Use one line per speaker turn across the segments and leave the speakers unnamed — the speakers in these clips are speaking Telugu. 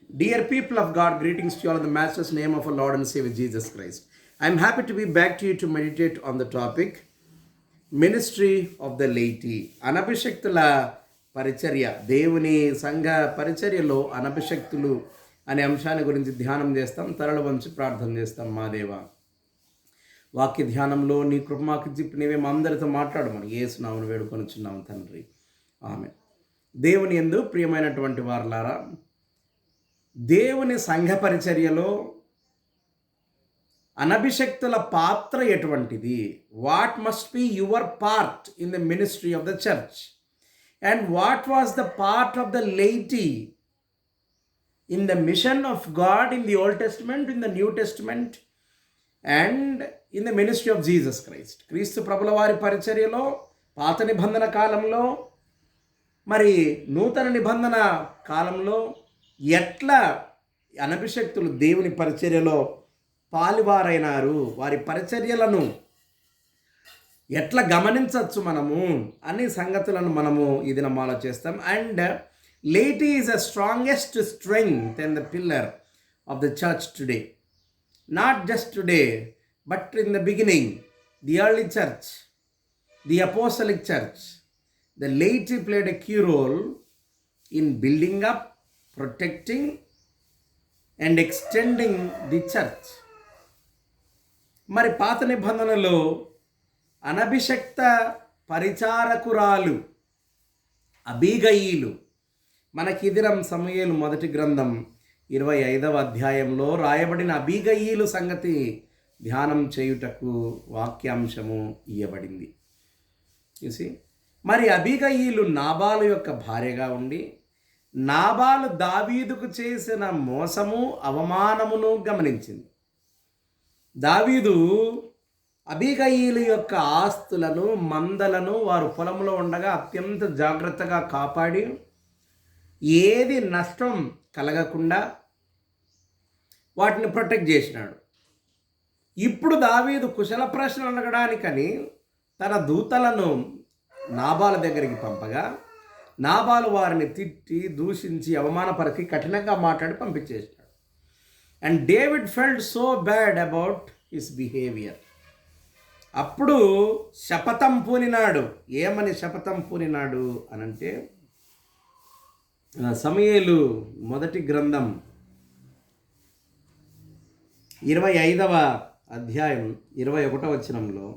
Dear people of God, greetings to you all in the Master's name of our Lord and Savior Jesus Christ. I am happy to be back to you to meditate on the topic Ministry of the Laity. అనభిషక్తుల పరిచర్య, దేవుని సంఘ పరిచర్యలో అనభిషక్తులు అనే అంశాన్ని గురించి ధ్యానం చేస్తాం. తరల వంచి ప్రార్థన చేస్తాం. మా దేవ, వాక్య ధ్యానంలో నీ కృప మాకు చెప్పి నీవే మా అందరితో మాట్లాడమని యేసునామమున వేడుకొనుచున్నాము తండ్రి. ఆమె. దేవుని యందు ప్రియమైనటువంటి వారలారా, దేవుని సంఘ పరిచర్యలో అనభిషక్తుల పాత్ర ఎటువంటిది? What must be your part in the ministry of the church, and what was the part of the laity in the mission of God in the Old Testament, in the New Testament, and in the ministry of Jesus Christ. క్రీస్తు ప్రభుల వారి పరిచర్యలో పాత నిబంధన కాలంలో, మరి నూతన నిబంధన కాలంలో ఎట్లా అనభిషక్తులు దేవుని పరిచర్యలో పాలువారైనారు, వారి పరిచర్యలను ఎట్లా గమనించవచ్చు మనము అనే సంగతులను మనము ఈ దినం ఆలోచిస్తాం. And laity is the strongest strength and the pillar of the church today. Not just today, but in the beginning, the early church, the apostolic church, the laity played a key role in building up, protecting, and extending the church. మరి పాత నిబంధనలో అనభిషక్త పరిచారకురాలు అబీగయీలు, మనకి ఇదిరం సమూయేలు మొదటి గ్రంథం 25వ అధ్యాయంలో రాయబడిన అబీగయీలు సంగతి ధ్యానం చేయుటకు వాక్యాంశము ఇవ్వబడింది. చూసి, మరి అబీగయీలు నాబాలు యొక్క భార్యగా ఉండి నాబాలు దావీదుకు చేసిన మోసము అవమానమును గమనించింది. దావీదు అబీగయీలు యొక్క ఆస్తులను, మందలను వారు పొలంలో ఉండగా అత్యంత జాగ్రత్తగా కాపాడి ఏది నష్టం కలగకుండా వాటిని ప్రొటెక్ట్ చేసినాడు. ఇప్పుడు దావీదు కుశల ప్రశ్నలు అడగడానికని తన దూతలను నాబాలు దగ్గరికి పంపగా నాబాలు వారిని తిట్టి, దూషించి, అవమానపరిచి, కఠినంగా మాట్లాడి పంపించేసినాడు. And David felt so bad about his behaviour. అప్పుడు శపథం పూనినాడు. ఏమని శపథం పూనినాడు అనంటే, సమూయేలు మొదటి గ్రంథం 25వ అధ్యాయం 21వ వచనంలో,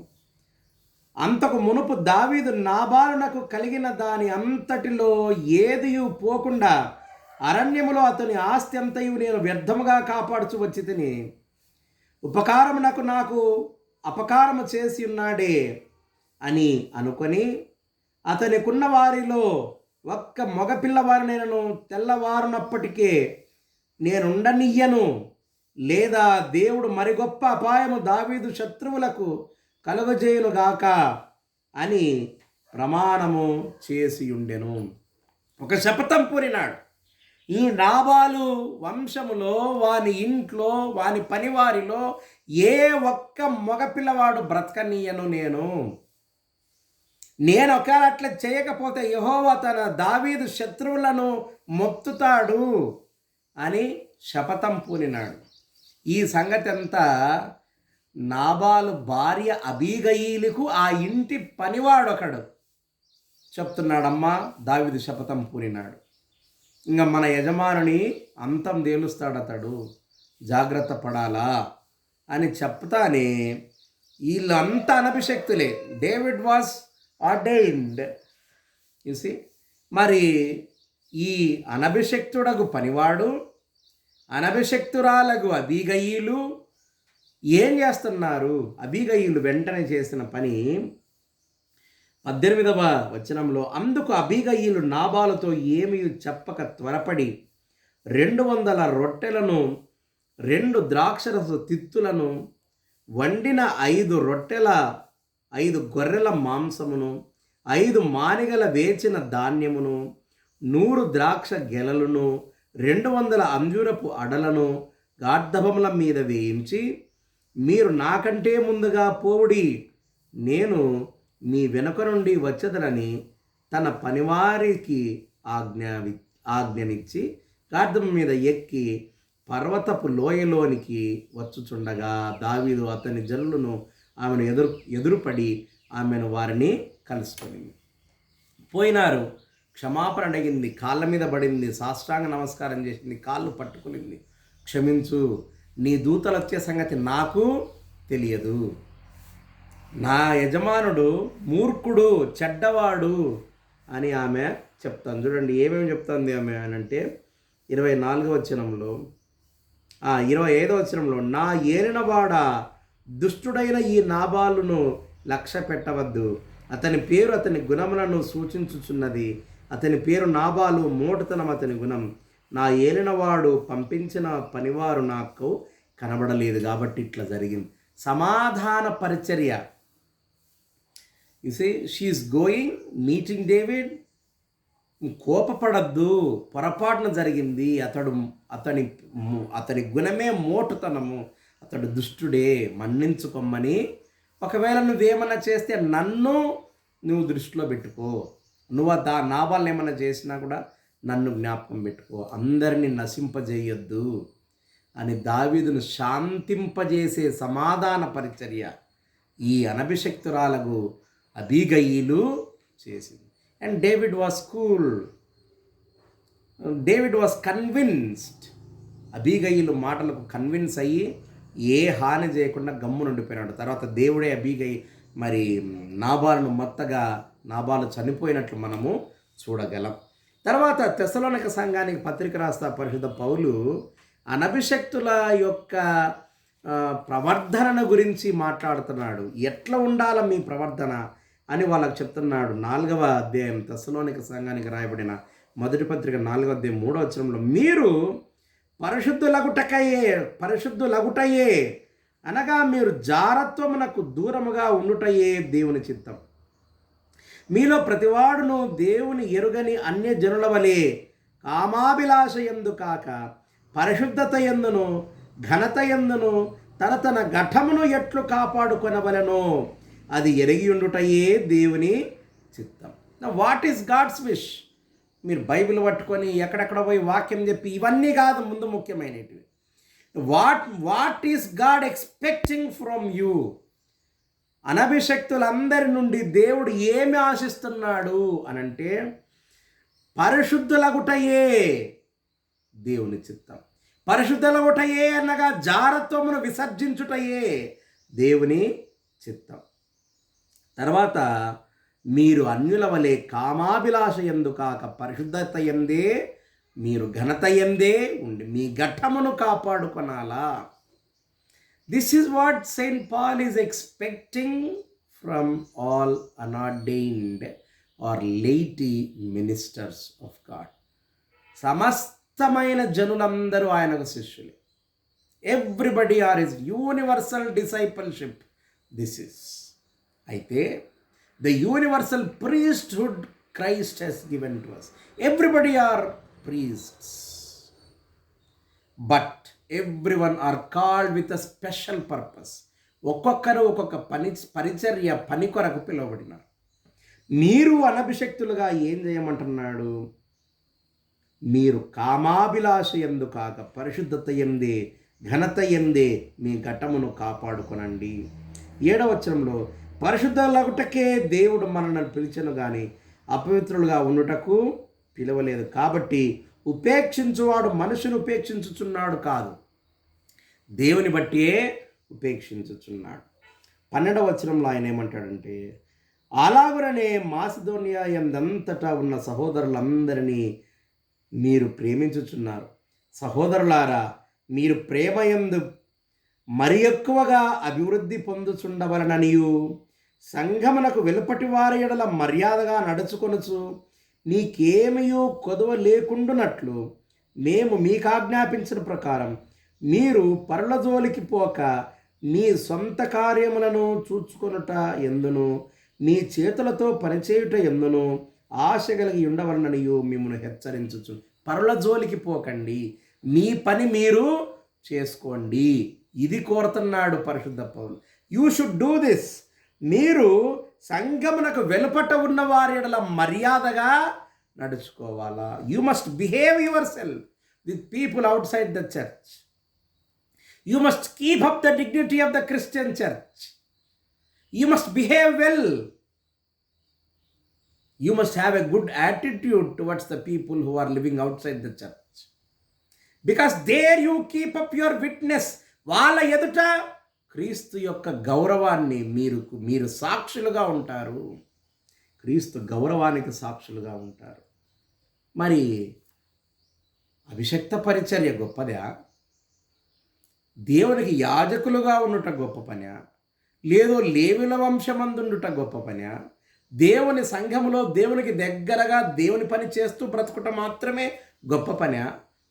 అంతకు మునుపు దావీదు నాబాలునకు కలిగిన దాని అంతటిలో ఏదియు పోకుండా అరణ్యములో అతని ఆస్తి అంతయు నేను వ్యర్థముగా కాపాడుచు వచ్చి తిని, ఉపకారమునకు నాకు అపకారము చేసి ఉన్నాడే అని అనుకొని, అతనికున్న వారిలో ఒక్క మగపిల్లవారిని నేను తెల్లవారునప్పటికే నేనుండనియ్యను, లేదా దేవుడు మరి గొప్ప అపాయము దావీదు శత్రువులకు కలుగజేయునుగాక అని ప్రమాణము చేసి ఉండెను. ఒక శపథం పూరినాడు. ఈ నాబాలు వంశములో, వాని ఇంట్లో, వాని పనివారిలో ఏ ఒక్క మగపిల్లవాడు బ్రతకనీయను నేను ఒకవేళ అట్లా చేయకపోతే యెహోవా తన దావీదు శత్రువులను మొత్తుతాడు అని శపథం పూనినాడు. ఈ సంగతి అంతా నాబాలు భార్య అబీగయీలుకు ఆ ఇంటి పనివాడొకడు చెప్తున్నాడమ్మా, దావీదు శపథం పూనినాడు, ఇంకా మన యజమానుని అంతం తేలుస్తాడతడు, జాగ్రత్త పడాలా అని చెప్తానే వీళ్ళంతా అనభిషక్తులే. David was ordained. చూసి, మరి ఈ అనభిషక్తుడగు పనివాడు, అనభిషక్తురాలగు అబీగయీలు ఏం చేస్తున్నారు? అబీగయీలు వెంటనే చేసిన పని 18వ వచనంలో, అందుకు అబీగయీలు నాబాలుతో ఏమీ చెప్పక త్వరపడి 200 రొట్టెలను, 2 ద్రాక్షరస తిత్తులను, వండిన 5 రొట్టెల, 5 గొర్రెల మాంసమును, 5 మానిగల వేచిన ధాన్యమును, 100 ద్రాక్ష గెలలను, 200 అంజూరపు అడలను గార్ధబముల మీద వేయించి, మీరు నాకంటే ముందుగా పోవుడి, నేను మీ వెనుక నుండి వచ్చదనని తన పనివారికి ఆజ్ఞనిచ్చి గాడిద మీద ఎక్కి పర్వతపు లోయలోనికి వచ్చుచుండగా దావీదు అతని జనులను ఆమెను ఎదురుపడి ఆమెను వారిని కలుసుకొని పోయినారు. క్షమాపణ అడిగింది, కాళ్ళ మీద పడింది, సాష్టాంగ నమస్కారం చేసింది, కాళ్ళు పట్టుకునింది. క్షమించు, నీ దూతలు వచ్చే సంగతి నాకు తెలియదు, నా యజమానుడు మూర్ఖుడు, చెడ్డవాడు అని ఆమె చెప్తాను. చూడండి ఏమేమి చెప్తుంది ఆమె అని అంటే 24వ వచనంలో 25వ వచనంలో, నా ఏలినవాడ దుష్టుడైన ఈ నాబాలును లక్ష్య పెట్టవద్దు, అతని పేరు అతని గుణములను సూచించుచున్నది, అతని పేరు నాబాలు, మోటుతనం అతని గుణం, నా ఏలినవాడు పంపించిన పనివారు నాకు కనబడలేదు కాబట్టి ఇట్లా జరిగింది. సమాధాన పరిచర్య. You see she is going meeting David. కోపపడద్దు, పొరపాటున జరిగింది, అతని గుణమే మోటుతనము, అతడు దుష్టుడే, మన్నించుకోమని. ఒకవేళ నువ్వేమన్నా చేస్తే నన్ను నువ్వు దృష్టిలో పెట్టుకో, నువ్వు నాబాలను ఏమన్నా చేసినా కూడా నన్ను జ్ఞాపకం పెట్టుకో, అందరినీ నశింపజేయొద్దు అని దావీదును శాంతింపజేసే సమాధాన పరిచర్య ఈ అనభిషక్తురాలకు అబీగయీలు చేసింది. And David was cool, David was convinced. అబీగయీలు మాటలకు కన్విన్స్ అయ్యి ఏ హాని చేయకుండా గమ్ము నుండిపోయినాడు. తర్వాత దేవుడే మరి నాబాలును మొత్తగా నాబాలు చనిపోయినట్లు మనము చూడగలం. తర్వాత తెస్సలోనిక సంఘానికి పత్రిక రాస్తా పరిశుద్ధ పౌలు అనభిషక్తుల యొక్క ప్రవర్ధనను గురించి మాట్లాడుతున్నాడు. ఎట్లా ఉండాల మీ ప్రవర్ధన అని వాళ్ళకు చెప్తున్నాడు. 4వ అధ్యాయం తెస్సలోనిక సంఘానికి రాయబడిన మొదటి పత్రిక 4వ అధ్యాయం 3వ వచనంలో, మీరు పరిశుద్ధులగుటయే అనగా మీరు జారత్వమునకు దూరముగా ఉండుటయే దేవుని చిత్తం. మీలో ప్రతివాడును దేవుని ఎరుగని అన్యజనుల వలె కామాభిలాష యందు కాక పరిశుద్ధత యందును ఘనత యందును తన ఘటమును ఎట్లు కాపాడుకొనవలెనో అది ఎరిగి ఉండుటయే దేవుని చిత్తం. What is God's wish? మీరు బైబిల్ పట్టుకొని ఎక్కడెక్కడ పోయి వాక్యం చెప్పి ఇవన్నీ కాదు ముందు ముఖ్యమైనవి. What is God expecting from you? అనభిషక్తులందరి నుండి దేవుడు ఏమి ఆశిస్తున్నాడు అనంటే పరిశుద్ధులగుటయే దేవుని చిత్తం. పరిశుద్ధులగుటయే అనగా జారత్వమును విసర్జించుటయే దేవుని చిత్తం. తర్వాత మీరు అన్యుల వలె కామాభిలాష యందు కాక పరిశుద్ధత యందే మీరు ఘనత యందే ఉండి మీ ఘట్టమును కాపాడుకొనాలా. This is what Saint Paul is expecting from all unordained or laity ministers of God. సమస్తమైన జనులందరూ ఆయనకు శిష్యులే. Everybody are is universal discipleship this is. అయితే the universal priesthood Christ has given to us. Everybody are priests, but everyone are called with a special purpose. ఒక్కొక్కరు ఒక్కొక్క పరిచర్య పని కొరకు పిలువబడినారు. మీరు అనభిషక్తులుగా ఏం చేయమంటున్నాడు? మీరు కామాభిలాష యందు కాక పరిశుద్ధత యందే ఘనత యందే మీ ఘటమును కాపాడుకొనండి. 7వ వచనంలో, పరిశుద్ధులగుటకే దేవుడు మనల్ని పిలిచెను కానీ అపవిత్రులుగా ఉండుటకు పిలవలేదు. కాబట్టి ఉపేక్షించువాడు మనుషుని ఉపేక్షించుచున్నాడు కాదు, దేవుని బట్టియే ఉపేక్షించుచున్నాడు. 12వ వచనంలో ఆయన ఏమంటాడంటే, అలాగుననే మాసిదోనియా యందంతటా ఉన్న సహోదరులందరినీ మీరు ప్రేమించుచున్నారు. సహోదరులారా, మీరు ప్రేమయందు మరి ఎక్కువగా అభివృద్ధి పొందుచుండవలననియు సంఘమునకు వెలుపటి వారి ఎడల మర్యాదగా నడుచుకొనుచు నీకేమయో కొదవ లేకుండునట్లు మేము మీకు ఆజ్ఞాపించిన ప్రకారం మీరు పరుల జోలికి పోక మీ సొంత కార్యములను చూచుకొనుట ఎందును మీ చేతులతో పనిచేయుట ఎందును ఆశ కలిగి ఉండవలననియు మిమ్మల్ని హెచ్చరించుచు. పరుల జోలికి పోకండి, మీ పని మీరు చేసుకోండి. ఇది కోరుతున్నాడు పరిశుద్ధ పౌలు. You should do this. మీరు సంఘమునకు వెలుపట ఉన్న వారి ఎడల మర్యాదగా నడుచుకోవాలా. You must behave yourself. with people outside the church. You must keep up the dignity of the Christian church. You must behave well. You must have a good attitude towards the people who are living outside the church. Because there you keep up your witness. వాళ్ళ ఎదుట క్రీస్తు యొక్క గౌరవాన్ని మీరు సాక్షులుగా ఉంటారు. క్రీస్తు గౌరవానికి సాక్షులుగా ఉంటారు. మరి అభిషక్త పరిచర్య గొప్పదా? దేవునికి యాజకులుగా ఉండుట గొప్ప పనా? లేదో లేవిల వంశమందుండుట గొప్ప పనా? దేవుని సంఘములో దేవునికి దగ్గరగా దేవుని పని చేస్తూ బ్రతుకుట మాత్రమే గొప్ప పనా?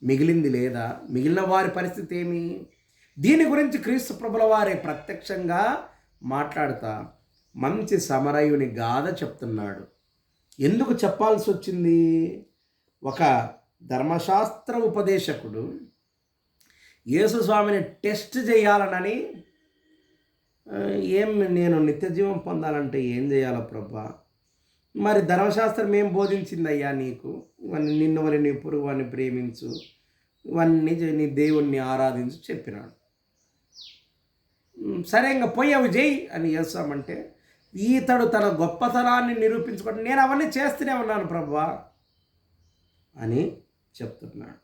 మిగిలింది లేదా? మిగిలిన వారి పరిస్థితి ఏమి? దీని గురించి క్రీస్తు ప్రభుల వారే ప్రత్యక్షంగా మాట్లాడుతా మంచి సమరయుని గాథ చెప్తున్నాడు. ఎందుకు చెప్పాల్సి వచ్చింది? ఒక ధర్మశాస్త్ర ఉపదేశకుడు యేసుస్వామిని టెస్ట్ చేయాలనని, నేను నిత్యజీవం పొందాలంటే ఏం చేయాలో ప్రభా? మరి ధర్మశాస్త్రం ఏం బోధించిందయ్యా నీకు? ఇవన్నీ నిన్ను వల్ల నీ పొరుగు వారిని ప్రేమించు, ఇవన్నీ నీ దేవుణ్ణి ఆరాధించు చెప్పినాడు. సరే ఇంకా పోయి అవి చేయి అని చేస్తామంటే ఈతడు తన గొప్పతనాన్ని నిరూపించుకుంటే నేను అవన్నీ చేస్తూనే ఉన్నాను ప్రభా అని చెప్తున్నాడు.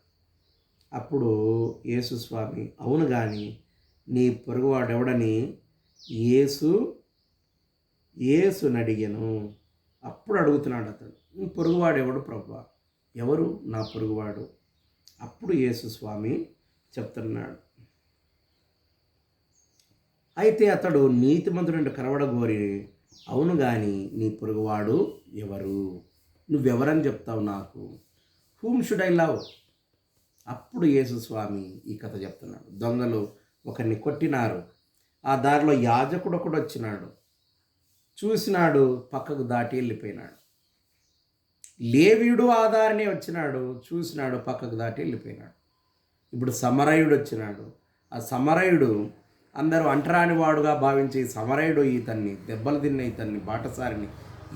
అప్పుడు యేసుస్వామి అవును కానీ నీ పొరుగువాడెవడని యేసుని అడిగాను. అప్పుడు అడుగుతున్నాడు అతడు, నీ పొరుగువాడెవడు ప్రభా? ఎవరు నా పొరుగువాడు? అప్పుడు యేసుస్వామి చెప్తున్నాడు. అయితే అతడు నీతిమంతుడు కనబడగోరి అవును కానీ నీ పొరుగువాడు ఎవరు? నువ్వెవరని చెప్తావు నాకు? Whom should I love? అప్పుడు యేసుస్వామి ఈ కథ చెప్తున్నాడు. దొంగలు ఒకరిని కొట్టినారు. ఆ దారిలో యాజకుడు ఒకడు వచ్చినాడు, చూసినాడు, పక్కకు దాటి వెళ్ళిపోయినాడు. లేవీయుడు ఆ దారినే వచ్చినాడు, చూసినాడు, పక్కకు దాటి వెళ్ళిపోయినాడు. ఇప్పుడు సమరయుడు వచ్చినాడు. ఆ సమరయుడు అందరూ అంటరాని వాడుగా భావించి సమరయుడు ఇతన్ని దెబ్బలు తిన్న ఇతన్ని బాటసారిని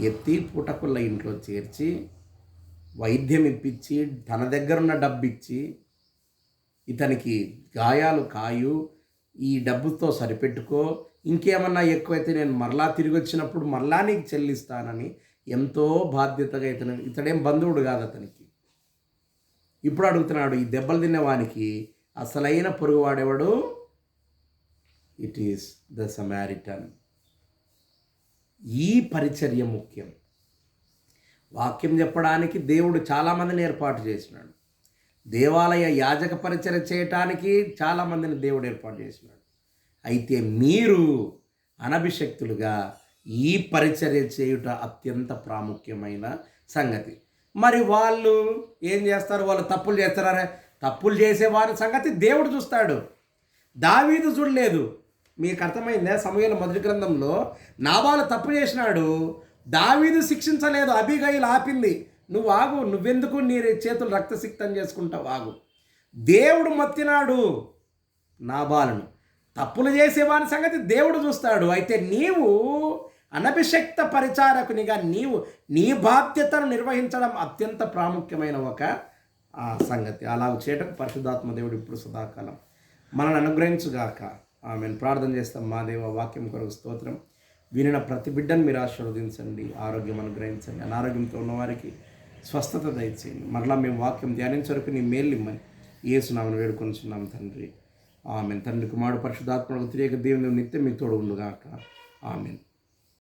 ఎత్తి పూటకుళ్ళ ఇంట్లో చేర్చి వైద్యం ఇప్పించి తన దగ్గరున్న డబ్బు ఇచ్చి ఇతనికి గాయాలు కాయు, ఈ డబ్బుతో సరిపెట్టుకో, ఇంకేమన్నా ఎక్కువైతే నేను మరలా తిరిగి వచ్చినప్పుడు మరలా నీకు చెల్లిస్తానని ఎంతో బాధ్యతగా ఇతడేం బంధువుడు కాదు అతనికి. ఇప్పుడు అడుగుతున్నాడు, ఈ దెబ్బలు తినేవానికి అసలైన పొరుగువాడెవడు? It is the Samaritan. ఈ పరిచర్య ముఖ్యం. వాక్యం చెప్పడానికి దేవుడు చాలామందిని ఏర్పాటు చేసినాడు. దేవాలయ యాజక పరిచర్య చేయటానికి చాలామందిని దేవుడు ఏర్పాటు చేసినాడు. అయితే మీరు అనభిషక్తులుగా ఈ పరిచర్య చేయుట అత్యంత ప్రాముఖ్యమైన సంగతి. మరి వాళ్ళు ఏం చేస్తారు? వాళ్ళు తప్పులు చేస్తారా? తప్పులు చేసే వారి సంగతి దేవుడు చూస్తాడు. దావీదు చూడలేదు. మీకు అర్థమైందా? సమూయేలు మొదటి గ్రంథంలో నాబాలు తప్పు చేసినాడు, దావీదు శిక్షించలేదు, అబీగయిల్ ఆపింది. నువ్వు ఆగు, నువ్వెందుకు నీ చేతులు రక్తసిక్తం చేసుకుంటావు, ఆగు. దేవుడు మొత్తినాడు నాబాలును. తప్పులు చేసేవాని సంగతి దేవుడు చూస్తాడు. అయితే నీవు అనభిషక్త పరిచారకునిగా నీవు నీ బాధ్యతను నిర్వహించడం అత్యంత ప్రాముఖ్యమైన ఒక సంగతి. అలా చేయటం పరిశుద్ధాత్మ దేవుడు ఇప్పుడు సదాకాలం మనల్ని అనుగ్రహించుగాక. ఆమెను ప్రార్థన చేస్తాం. మా దేవ, వాక్యం కొరకు స్తోత్రం. వినిన ప్రతి బిడ్డను మీరు ఆశీర్వదించండి, ఆరోగ్యం అనుగ్రహించండి. అనారోగ్యంతో ఉన్నవారికి స్వస్థత దయచేయండి. మరలా మేము వాక్యం ధ్యానించరకు నీ మేలు ఇమ్మని యేసునామమున వేడుకొనుచున్నాం తండ్రి. ఆమెన్. తండ్రి, కుమారుడు, పరిశుద్ధాత్మకు తిరిగి దేవుని నిత్యం మీకు తోడు ఉండుగాక. ఆమెన్.